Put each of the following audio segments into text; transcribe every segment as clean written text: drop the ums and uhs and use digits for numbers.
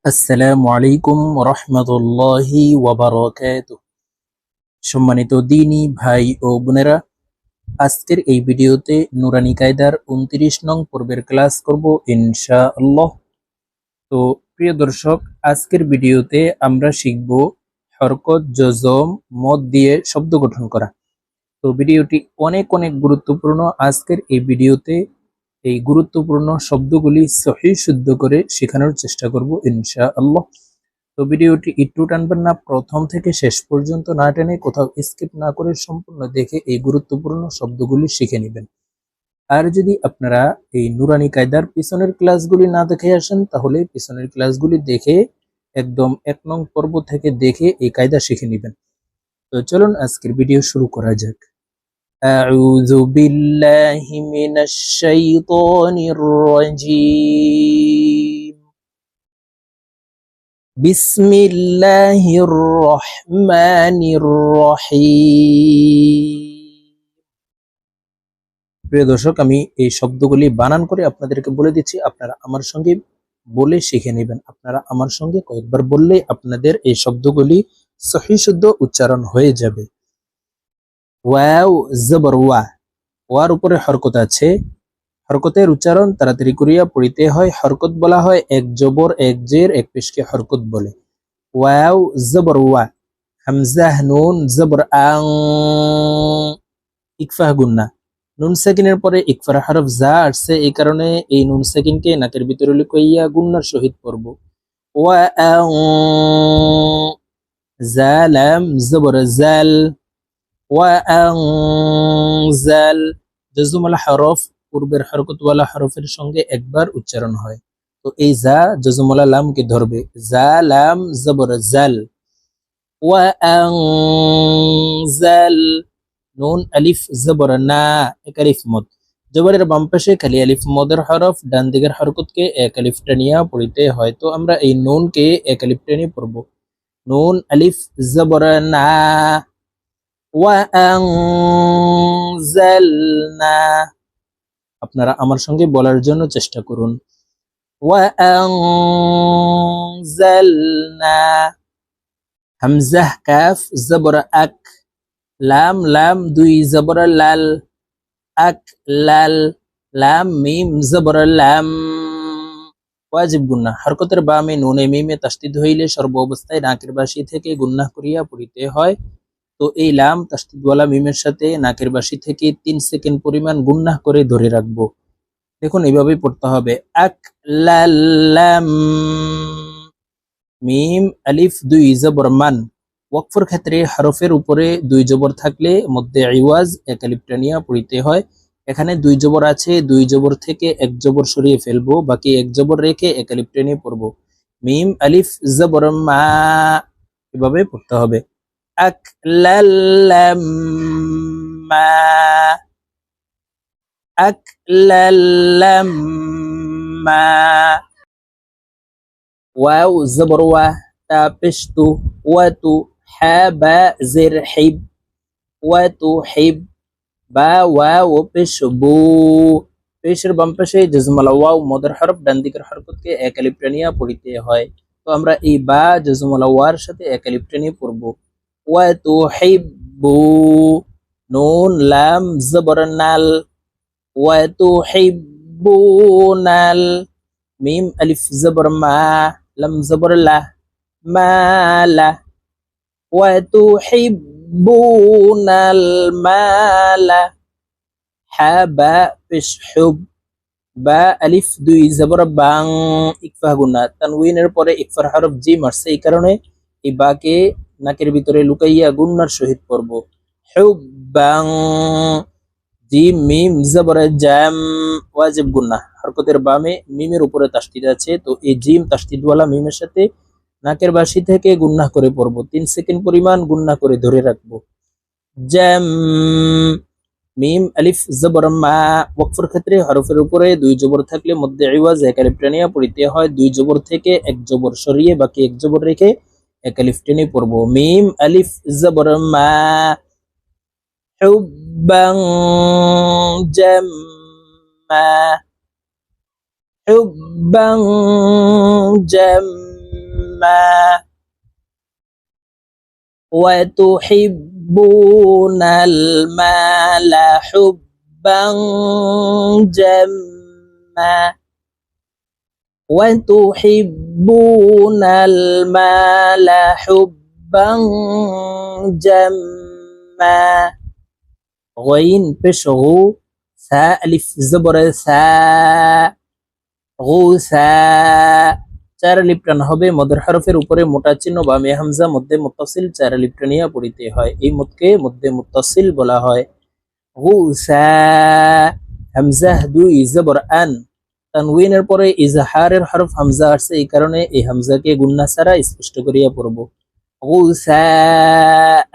আসসালামু আলাইকুম রহমতুল্লাহি ওয়াবারাকাতুহু। সম্মানিত দিনী ভাই ও বোনেরা, আজকের এই ভিডিওতে নুরানি কায়দার 29 নং পর্বের ক্লাস করব ইনশাআল্লাহ। তো প্রিয় দর্শক, আজকের ভিডিওতে আমরা শিখব হরকত, জজম, মদ দিয়ে শব্দ গঠন করা। তো ভিডিওটি অনেক অনেক গুরুত্বপূর্ণ। আজকের এই ভিডিওতে এই গুরুত্বপূর্ণ শব্দগুলি সহিহ শুদ্ধ করে শেখানোর চেষ্টা করব ইনশাআল্লাহ। তো ভিডিওটি একটু টানবেন না, প্রথম থেকে শেষ পর্যন্ত না টেনে কোথাও স্কিপ না করে সম্পূর্ণ দেখে এই গুরুত্বপূর্ণ শব্দগুলি শিখে নেবেন। আর যদি আপনারা এই নুরানি কায়দার পিছনের ক্লাসগুলি না দেখে আসেন, তাহলে পিছনের ক্লাসগুলি দেখে একদম 1 নং পর্ব থেকে দেখে এই কায়দা শিখে নেবেন। তো চলুন আজকের ভিডিও শুরু করা যাক। আউযু বিল্লাহি মিনাশ শাইতানির রাজীম। বিসমিল্লাহির রহমানির রহিম। প্রিয় দর্শক, আমি এই শব্দগুলি বানান করে আপনাদেরকে বলে দিচ্ছি, আপনারা আমার সঙ্গে বলে শিখে নেবেন। আপনারা আমার সঙ্গে কয়েকবার বললে আপনাদের এই শব্দগুলি সহিহ শুদ্ধ উচ্চারণ হয়ে যাবে। ওয়াও জবর ওয়া, ওয়ার উপরে হরকত আছে। হরকতের উচ্চারণ তাড়াতাড়ি করিয়া পড়িতে হয়। হরকত বলা হয় এক জবর এক জের এক পেশকে হরকত বলে। ওয়াও জবর ওয়া, হামজাহ নুন জবর আং, ইকফাহ গুন্না। নুন সাকিনের পরে ইকফার হরফ যা আসছে, এই কারণে এই নুন সাকিনকে নাকের ভিতরে লুকাইয়া গুন্নার সহিত পড়ব। ওয়া আং, জালাম জবর জাল, ওয়া আং জাল। জজমওয়ালা হরফ পূর্বের হরকতওয়ালা হরফের সঙ্গে একবার উচ্চারণ হয়। তো এই যা জজমওয়ালা লামকে ধরবে। যা লাম জবর জাল। ওয়া আং জাল, নুন আলিফ জবর না, এক আলিফ মদ। জবরের বাম পাশে খালি আলিফ মদের হরফ, ডান দিকের হরকতকে এক আলিফ টানিয়া পড়িতে হয়। তো আমরা এই নুনকে এক আলিফ টানিয়ে পড়ব। নুন আলিফ জবর না। ওয়াআনজালনা, আপনারা আমার সঙ্গে বলার জন্য চেষ্টা করুন। ওয়াআনজালনা। হামজাহ কাফ জবর আক, লাম লাম দুই জবর লাল, আক লাল। লাম মিম জবর লাম, ওয়াজিব গুন্নাহ। হরকতের বামে নুনে মিমে তাসদীদ হইলে সর্ব অবস্থায় নাকের বাসি থেকে গুন্নাহ করিয়া পড়িতে হয়। তো এই লাম তাসদীদওয়ালা মিমের সাথে নাকের বাসি থেকে 3 সেকেন্ড পরিমাণ গুন্নাহ করে ধরে রাখবো। দেখুন, এইভাবে পড়তে হবে। আক লাম, মিম আলিফ দুই জবর মান। ওয়াকফের ক্ষেত্রে হরফের উপরে দুই জবর থাকলে মধ্যে ইওয়াজ এক আলিফ টানিয়া পড়িতে হয়। এখানে দুই জবর আছে, দুই জবর থেকে এক জবর সরিয়ে ফেলবো, বাকি এক জবর রেখে এক আলিফ টানিয়ে পড়বো। মিম আলিফ জবর মা, এভাবে পড়তে হবে। আকলাল্লাম্মা, আকলাল্লাম্মা। ওয়াও জবর ওয়া, তা পেশ তু, ওয়াতু, হা বা জের হিব, ওয়াতু হিব। বা ওয়াও পেশ বু, পেশের বাম পাশে জজমালা ওয়াও মদের হরফ, ডান দিকের হরকতকে এক আলিফ টানিয়া পড়িতে হয়। তো আমরা এই বা জজমালা ওয়ার সাথে এক আলিফ টানিয়ে পড়বো। ওয়াতুহিব্বু, নুন লাম জবর নাল, ওয়াতুহিব্বুনাল। মিম আলিফ জবর মা, লাম জবর লা, মালা। ওয়াতুহিব্বুনাল মালা। হা বা পেশ হুব, বা আলিফ দুই জবর বাং, ইকফা গুন্না। তানউইনের পরে ইকফার হরফ জিম আসছে, এই কারণে এই বাকে নাকের ভিতরে লুকাইয়া গুন্নার সহিত পড়ব। হুব্বাং, জিম মিম জবর জাম, ওয়াজিব গুন্না। হরকতের বামে মিমের উপরে তাসদীদ আছে, তো এই জিম তাসদীদওয়ালা মিমের সাথে নাকের বাসি থেকে গুন্নাহ করে পড়ব। 3 সেকেন্ড পরিমাণ গুন্নাহ করে ধরে রাখবো। জাম, মিম আলিফ জবর মা। ওয়াকফের ক্ষেত্রে হরফের উপরে দুই জবর থাকলে মধ্যে ইওয়াজ এক আলিফ টানিয়া পড়িতে হয়। দুই জবর থেকে এক জবর সরিয়ে বাকি এক জবর রেখে এক আলিফ টেনে পড়ব। মিম আলিফ জবর মা, হুব্বাং জাম্মা, হুব্বাং জাম্মা। وتحبون المال حبا جما وتحبون المال حبا جما غين بشغو ثا ألف زبر ثا غوثا চার আলিফ টান হবে মদের হরফের উপরে মোটা চিহ্ন বা মে হামজা মধ্যে মুত্তাসিল চার আলিফ টানিয়া পড়িতে হয় এই মদকে মধ্যে মুত্তাসিল বলা হয় গুসা হামজাহ দুই জবর আন তানউইনের পরে ইজহারের হরফ হামজা আসছে এই কারণে এই হামজাকে গুন্না ছাড়া স্পষ্ট করিয়া পড়ব গুসা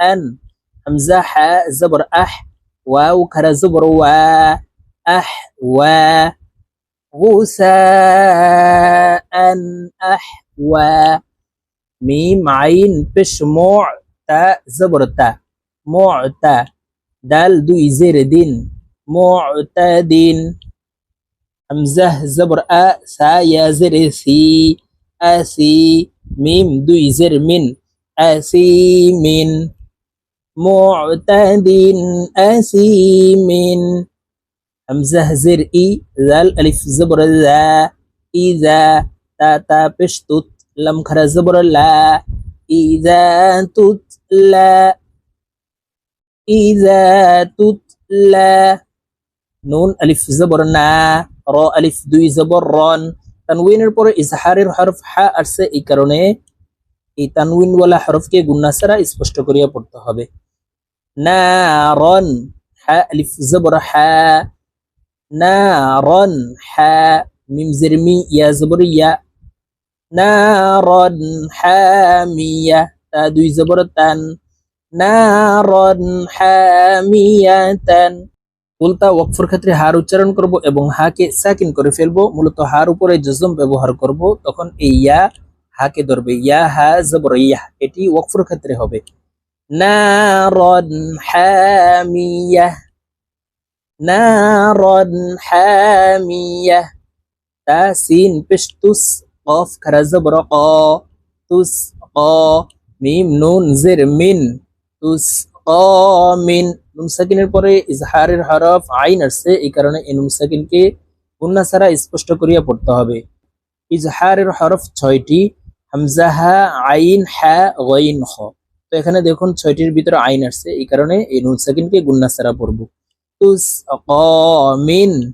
আন হামজা হা জবর আহ ওয়াও খারা জবর ওয়া আহ ওয়া غثاء أحوى ميم عين بش موع تا زبر تا معتا دال دوي زير دين معتدين همزة زبر أ سا يا زر سي أسي ميم دوي زر من أسيمين معتدين أسيمين همزة زر إي ذال ألف زبر ذا إذا تا تا بشتت لم خرا زبر لا إذا تتلى إذا تتلى نون ألف زبر نا را ألف দুই زبر ران তানউইনের পরে ইজহারের হরফ হা আসছে এই কারণে এই তানউইন ওয়ালা হরফকে গুন্না ছাড়া স্পষ্ট করিয়া পড়তে হবে নারন হা আলিফ জবর হা نارا حا ميم زرمي يا زبرية نارا حامية تا دوي زبرتان نارا حامية বলতা ওয়াকফের ক্ষেত্রে হার উচ্চারণ করব এবং হাকে সাকিন করে ফেলবো মূলত হার উপরে জজম ব্যবহার করব তখন এই ইয়া হাকে ধরবে ইয়া হা জবর ইয়া এটি ওয়াকফের ক্ষেত্রে হবে নারা হামিয়া نارا حامية تاسين بشتس قاف كرا زبر قا تسقى ميم نون زر من تسقى من নুন সাকিনের পরে ইজহারের হরফ আইন আসছে এই কারণে এই নুন সাকিনকে গুন্না ছাড়া স্পষ্ট করিয়া পড়তে হবে ইজহারের হরফ 6টি হামজা হা আইন হা গাইন খ তো এখানে দেখুন 6টির ভিতরে আইন আসছে এই কারণে এই নুন সাকিনকে গুন্না ছাড়া পড়ব تسقى من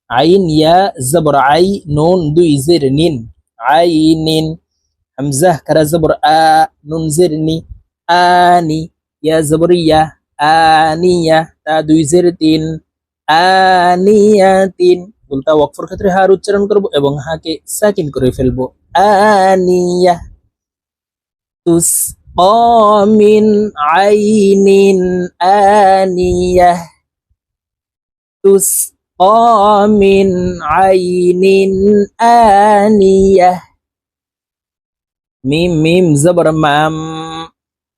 عين يا زبر عي نون دوي زر نين عين همزة كرا زبر آ نون زرني آني يا زبرية آنية تا دوي زر تين آنياتين বলতা ওয়াকফের ক্ষেত্রে হার উচ্চারণ করব এবং হাকে সাকিন করে ফেলবো আনিয়া তুসকা মিন আইনিন আনিয়া تسقى من عين آنية মিম মিম জবর মাম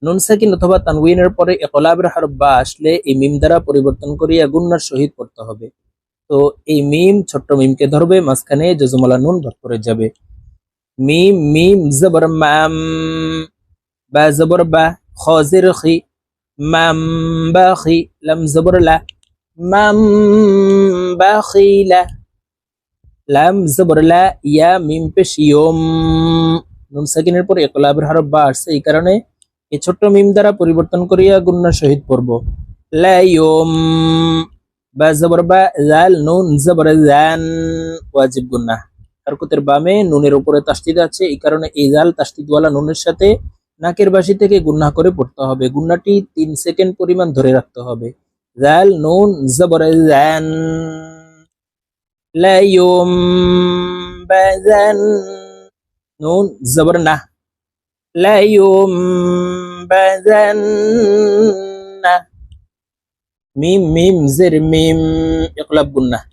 নুন সাকিন অথবা তানউইনের পরে ইকলাবের হরফ বা আসলে এই মিম দ্বারা পরিবর্তন করিয়া গুন্নার সহিত পড়তে হবে তো এই মিম ছোট্ট মিমকে ধরবে মাঝখানে জজমলা নুন ধর করে যাবে মিম মিম জবর মাম বা জবর বা খাজির খি মাম বা খি লাম জবর লা মাম বাখিলা লাম জবর লা ইয়া মিম পেশ ইয়ম নুন সাকিনের পর ইকলাবের হরফ বা আসছে এই কারণে এই ছোট্ট মিম দ্বারা পরিবর্তন করিয়া গুন্নার সহিত পড়ব লা ইয়ম বা জবর বা জাল নুন জবর জান ওয়াজিব গুন্না হরকতের বামে নুনের উপরে তাসদিদ আছে এই কারণে এই জাল তাসদিদওয়ালা নুনের সাথে নাকের বাসি থেকে গুন্না করে পড়তে হবে গুন্নাটি 3 সেকেন্ড পরিমাণ ধরে রাখতে হবে জাল নুন জবর জান لا ينبذن نون زبر نه لا ينبذن ميم ميم زر ميم اقلب قلنا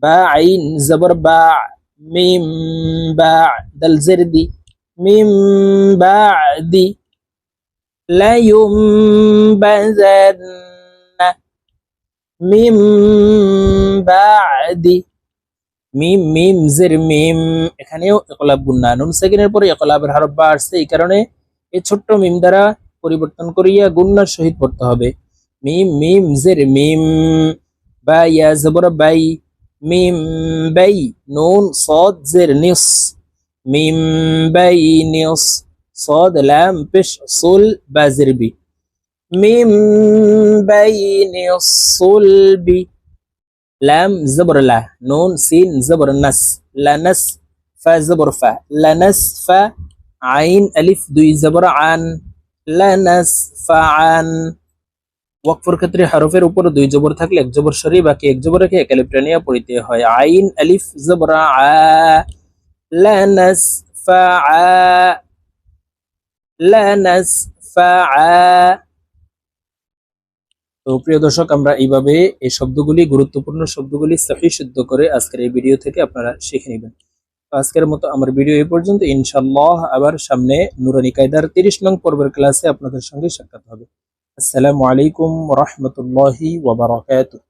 با عين زبر باع ميم باع دل زردي ميم بعدي لا ينبذن ميم بعدي মিম মিম জের মিম, এখানেও ইকলাব গুন্না, নুন সাকিনের পরে ইকলাবের হরফ বা আসছে, এই কারণে এই ছোট্ট মিম দ্বারা পরিবর্তন করিয়া গুন্নার সহিত পড়তে হবে। মিম মিম জের মিম, বা ইয়া জবর বাই, মিম বাই, নুন صاد জের নিস, মিম বাই নিস, صاد লাম পেশ সুল বা জের বি, মিম বাই নিস সুলবি, لام زبر لا، نون سين زبر نس، لنس، فا زبر فا، لنس فا، عين ألف দুই زبر عن، لنس فعن। ওয়াকফের ক্ষেত্রে হরফের উপর দুই জবর থাকলে এক জবর সরিয়ে বাকি এক জবর রেখে এক আলিফ টানিয়ে পড়িতে হয়। আইন আলিফ জবর আ, লানাস ফা আ, লানাস ফা আ। তো প্রিয় দর্শক, আমরা এইভাবে এই শব্দগুলি, গুরুত্বপূর্ণ শব্দগুলি সহিহ শুদ্ধ করে আজকের এই ভিডিও থেকে আপনারা শিখে নেবেন। তো আজকের মতো আমার ভিডিও এই পর্যন্ত। ইনশাআল্লাহ আবার সামনে নুরানী কায়দার 30 নং পর্বের ক্লাসে আপনাদের সঙ্গে সাক্ষাৎ হবে। আসসালামু আলাইকুম ওয়া রাহমাতুল্লাহি ওয়া বারাকাতুহু।